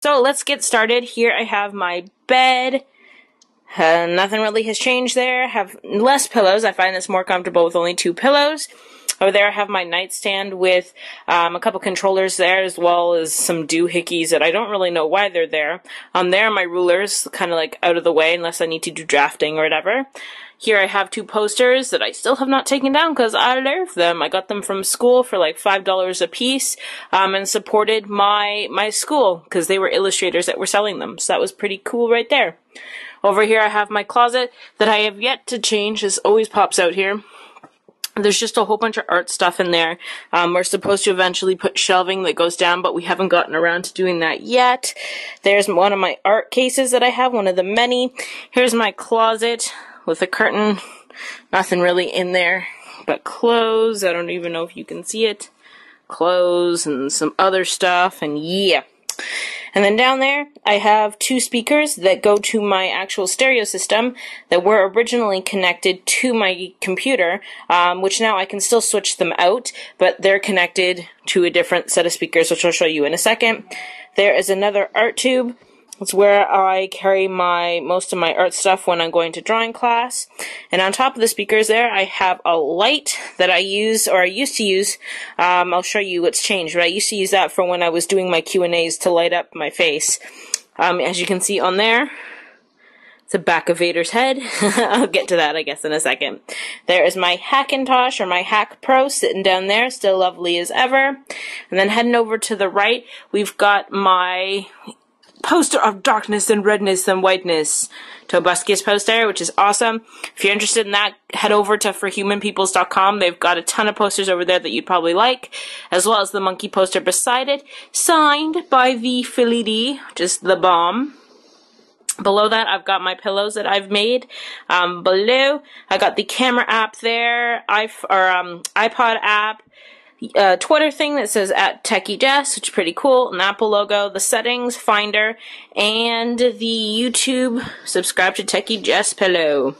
So let's get started. Here I have my bed. Nothing really has changed there. I have less pillows. I find this more comfortable with only 2 pillows. Over there I have my nightstand with a couple controllers there, as well as some doohickeys that I don't really know why they're there. There are my rulers, kind of like out of the way unless I need to do drafting or whatever. Here I have 2 posters that I still have not taken down because I love them. I got them from school for like $5 a piece and supported my school because they were illustrators that were selling them. So that was pretty cool right there. Over here I have my closet that I have yet to change. This always pops out here. There's just a whole bunch of art stuff in there. We're supposed to eventually put shelving that goes down, but we haven't gotten around to doing that yet. There's one of my art cases that I have, one of the many. Here's my closet with a curtain. Nothing really in there but clothes. I don't even know if you can see it. Clothes and some other stuff, and yeah. And then down there, I have 2 speakers that go to my actual stereo system that were originally connected to my computer, which now I can still switch them out, but they're connected to a different set of speakers, which I'll show you in a second. There is another art tube. It's where I carry most of my art stuff when I'm going to drawing class. And on top of the speakers there, I have a light that I use, or I used to use. I'll show you what's changed, but I used to use that for when I was doing my Q&As to light up my face. As you can see on there, it's the back of Vader's head. I'll get to that, I guess, in a second. There is my Hackintosh, or my Hack Pro, sitting down there, still lovely as ever. And then heading over to the right, we've got my poster of darkness and redness and whiteness. Tobuscus poster, which is awesome. If you're interested in that, head over to forhumanpeoples.com. They've got a ton of posters over there that you'd probably like, as well as the monkey poster beside it, signed by the Philly D, which is the bomb. Below that, I've got my pillows that I've made. Below, I got the camera app there, iPod app, Twitter thing that says @TechieJess, which is pretty cool, an Apple logo, the settings, Finder, and the YouTube subscribe to Techie Jess pillow.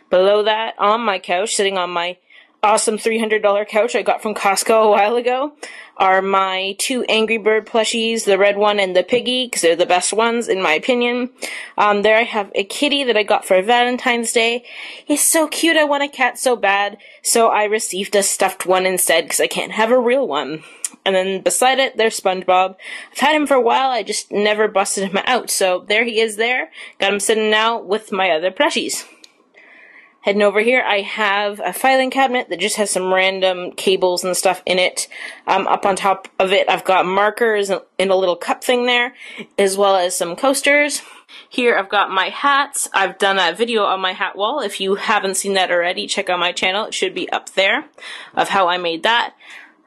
Below that, on my couch, sitting on my awesome $300 couch I got from Costco a while ago, are my 2 Angry Bird plushies, the red one and the piggy, because they're the best ones, in my opinion. There I have a kitty that I got for Valentine's Day. It's so cute, I want a cat so bad, so I received a stuffed one instead, because I can't have a real one. And then beside it, there's SpongeBob. I've had him for a while, I just never busted him out, so there he is there. Got him sitting now with my other plushies. Heading over here, I have a filing cabinet that just has some random cables and stuff in it. Up on top of it, I've got markers in a little cup thing there, as well as some coasters. Here I've got my hats. I've done a video on my hat wall. If you haven't seen that already, check out my channel. It should be up there, of how I made that.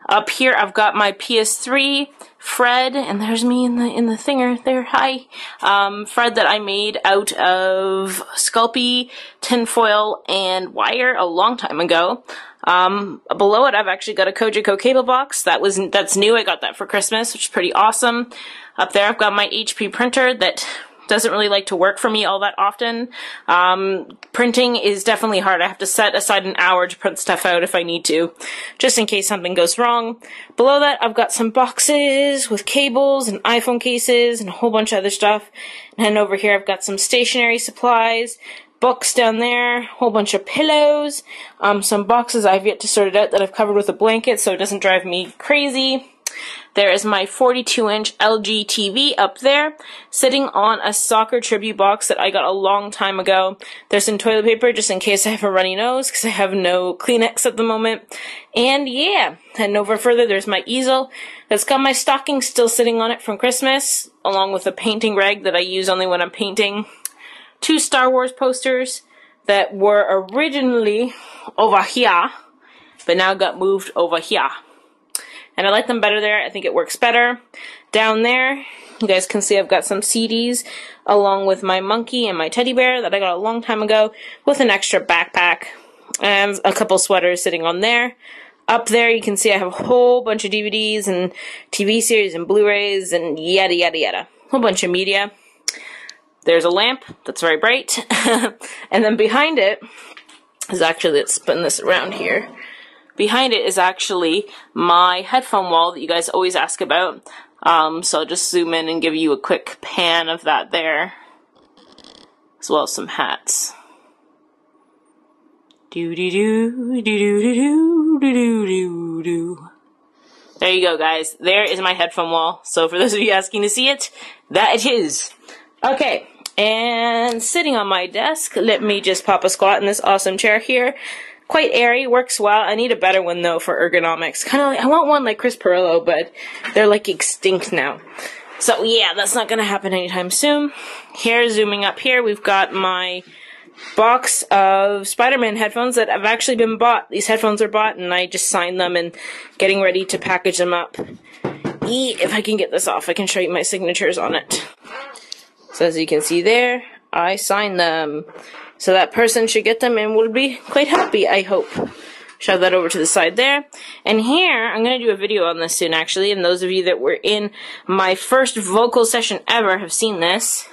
Up here, I've got my PS3, Fred, and there's me in the thinger there, hi. Fred that I made out of Sculpey, tinfoil, and wire a long time ago. Below it, I've actually got a Kojiko cable box. That's new, I got that for Christmas, which is pretty awesome. Up there, I've got my HP printer that doesn't really like to work for me all that often. Printing is definitely hard. I have to set aside an hour to print stuff out if I need to, just in case something goes wrong. Below that, I've got some boxes with cables and iPhone cases and a whole bunch of other stuff. And over here, I've got some stationery supplies, books down there, a whole bunch of pillows, some boxes I've yet to sort it out that I've covered with a blanket so it doesn't drive me crazy. There is my 42-inch LG TV up there, sitting on a soccer tribute box that I got a long time ago. There's some toilet paper just in case I have a runny nose, because I have no Kleenex at the moment. And yeah, heading over further, there's my easel that's got my stocking still sitting on it from Christmas, along with a painting rag that I use only when I'm painting. 2 Star Wars posters that were originally over here, but now got moved over here. And I like them better there. I think it works better. Down there, you guys can see I've got some CDs along with my monkey and my teddy bear that I got a long time ago with an extra backpack and a couple sweaters sitting on there. Up there, you can see I have a whole bunch of DVDs and TV series and Blu-rays and yada yada yada. A whole bunch of media. There's a lamp that's very bright. And then behind it is actually, let's spin this around here. Behind it is actually my headphone wall that you guys always ask about. So I'll just zoom in and give you a quick pan of that there, as well as some hats. Do-do-do-do-do-do-do-do-do-do. There you go, guys. There is my headphone wall. So for those of you asking to see it, that it is. Okay, and sitting on my desk, let me just pop a squat in this awesome chair here. Quite airy, works well. I need a better one, though, for ergonomics. Kind of like, I want one like Chris Pirillo, but they're, like, extinct now. So, yeah, that's not going to happen anytime soon. Here, zooming up here, we've got my box of Spider-Man headphones that have actually been bought. These headphones are bought, and I just signed them and getting ready to package them up. If I can get this off, I can show you my signatures on it. So, as you can see there, I signed them. So that person should get them and will be quite happy, I hope. Shove that over to the side there. And here, I'm going to do a video on this soon, actually. And those of you that were in my first vocal session ever have seen this.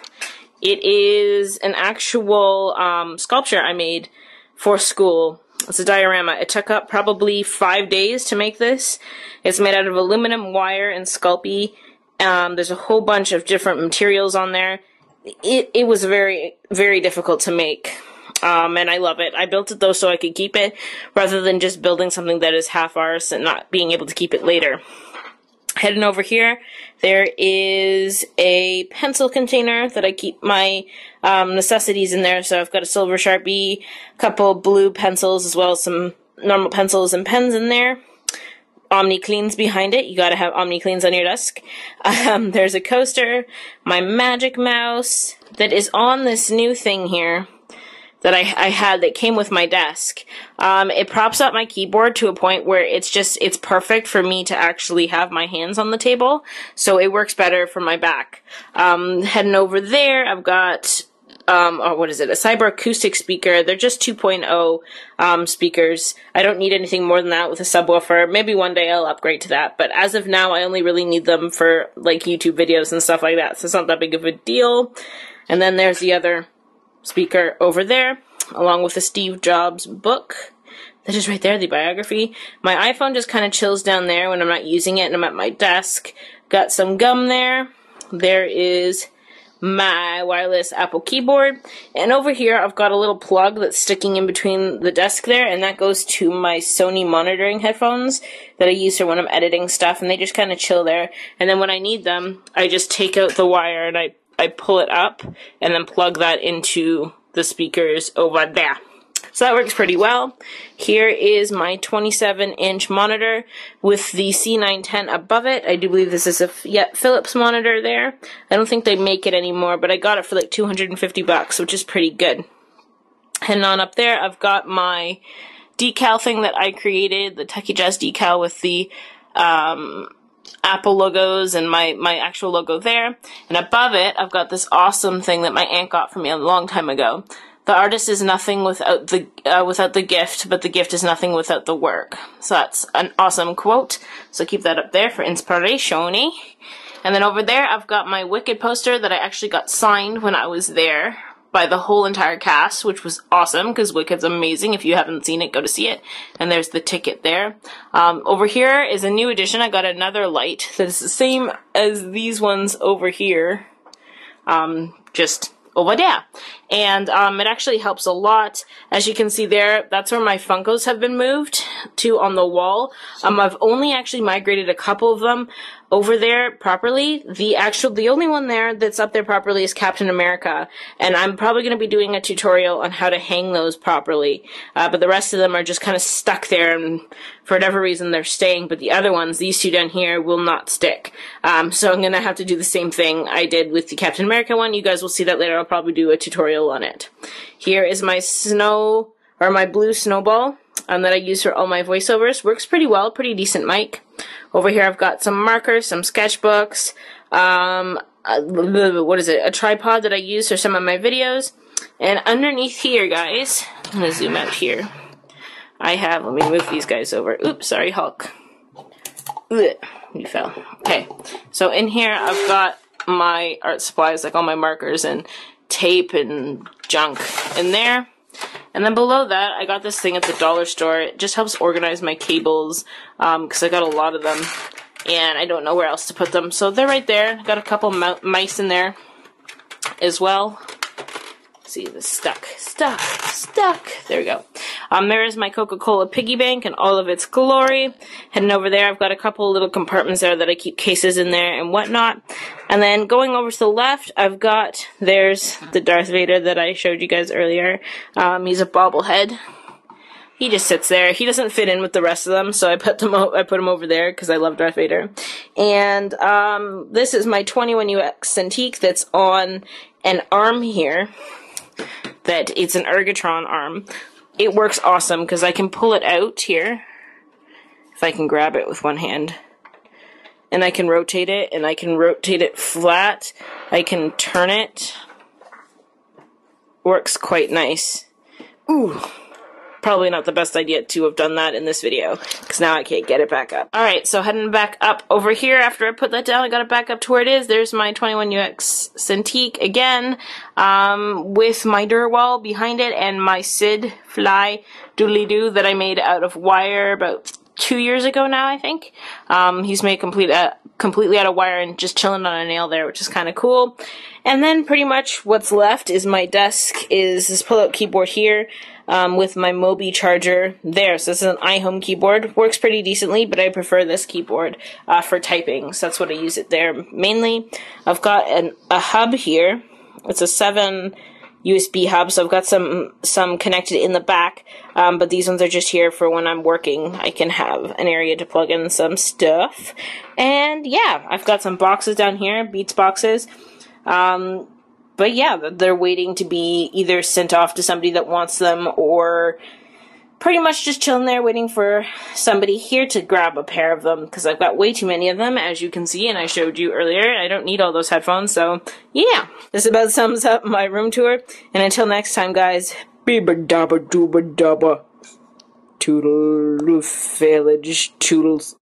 It is an actual sculpture I made for school. It's a diorama. It took up probably 5 days to make this. It's made out of aluminum wire and Sculpey. There's a whole bunch of different materials on there. It was very, very difficult to make, and I love it. I built it, though, so I could keep it, rather than just building something that is half-arsed and not being able to keep it later. Heading over here, there is a pencil container that I keep my necessities in there, so I've got a silver Sharpie, a couple blue pencils, as well as some normal pencils and pens in there. OmniClean's behind it. You gotta have OmniClean's on your desk. There's a coaster, my magic mouse that is on this new thing here that I had that came with my desk. It props up my keyboard to a point where it's perfect for me to actually have my hands on the table, so it works better for my back. Heading over there, I've got what is it? A Cyber acoustic speaker. They're just 2.0 speakers. I don't need anything more than that with a subwoofer. Maybe one day I'll upgrade to that, but as of now, I only really need them for like YouTube videos and stuff like that, so it's not that big of a deal. And then there's the other speaker over there, along with the Steve Jobs book. That is right there, the biography. My iPhone just kind of chills down there when I'm not using it and I'm at my desk. Got some gum there. There is my wireless Apple keyboard, and over here I've got a little plug that's sticking in between the desk there, and that goes to my Sony monitoring headphones that I use for when I'm editing stuff, and they just kind of chill there. And then when I need them, I just take out the wire and I pull it up and then plug that into the speakers over there. So that works pretty well. Here is my 27-inch monitor with the C910 above it. I do believe this is a Philips monitor there. I don't think they make it anymore, but I got it for like $250, which is pretty good. Heading on up there, I've got my decal thing that I created, the Techie Jazz decal with the Apple logos and my actual logo there. And above it, I've got this awesome thing that my aunt got for me a long time ago. The artist is nothing without the gift, but the gift is nothing without the work. So that's an awesome quote. So keep that up there for inspiration. And then over there, I've got my Wicked poster that I actually got signed when I was there by the whole entire cast, which was awesome, because Wicked's amazing. If you haven't seen it, go to see it. And there's the ticket there. Over here is a new addition. I got another light that is the same as these ones over here. Just over there. And it actually helps a lot. As you can see there, that's where my Funkos have been moved to on the wall. I've only actually migrated a couple of them over there properly. The only one there that's up there properly is Captain America, and I'm probably going to be doing a tutorial on how to hang those properly. But the rest of them are just kind of stuck there, and for whatever reason they're staying, but the other ones, these two down here, will not stick. So I'm going to have to do the same thing I did with the Captain America one. You guys will see that later. I'll probably do a tutorial on it. Here is my my blue snowball that I use for all my voiceovers. Works pretty well, pretty decent mic. Over here I've got some markers, some sketchbooks, a tripod that I use for some of my videos. And underneath here, guys, I'm going to zoom out here. let me move these guys over. Oops, sorry, Hulk. Ugh, you fell. Okay, so in here I've got my art supplies, like all my markers and tape and junk in there. And then below that, I got this thing at the dollar store. It just helps organize my cables, because I got a lot of them. and I don't know where else to put them. So they're right there. Got a couple mice in there as well. See, this stuck. There we go. There is my Coca-Cola piggy bank in all of its glory. Heading over there, I've got a couple little compartments there that I keep cases in there and whatnot. And then going over to the left, there's the Darth Vader that I showed you guys earlier. He's a bobblehead. He just sits there. He doesn't fit in with the rest of them, so I put him over there because I love Darth Vader. And this is my 21UX Cintiq that's on an arm here. That it's an Ergotron arm. It works awesome because I can pull it out here, if I can grab it with one hand, and I can rotate it, and I can rotate it flat. I can turn it. Works quite nice. Ooh. Probably not the best idea to have done that in this video, because now I can't get it back up. Alright, so heading back up over here, after I put that down, I got it back up to where it is. There's my 21UX Cintiq again, with my Durwall behind it, and my Sid Fly Doodly-Doo that I made out of wire about 2 years ago now, I think. He's made completely out of wire and just chilling on a nail there, which is kind of cool. And then pretty much what's left is my desk, is this pull-out keyboard here, with my Mobi charger there. So this is an iHome keyboard. Works pretty decently, but I prefer this keyboard for typing. So that's what I use it there mainly. I've got a hub here. It's a 7 USB hub, so I've got some connected in the back, but these ones are just here for when I'm working. I can have an area to plug in some stuff. And yeah, I've got some boxes down here, Beats boxes. But yeah, they're waiting to be either sent off to somebody that wants them, or pretty much just chilling there waiting for somebody here to grab a pair of them, because I've got way too many of them, as you can see, and I showed you earlier. I don't need all those headphones, so yeah. This about sums up my room tour, and until next time, guys, beeba dabba dooba dabba. Toodles, village, toodles.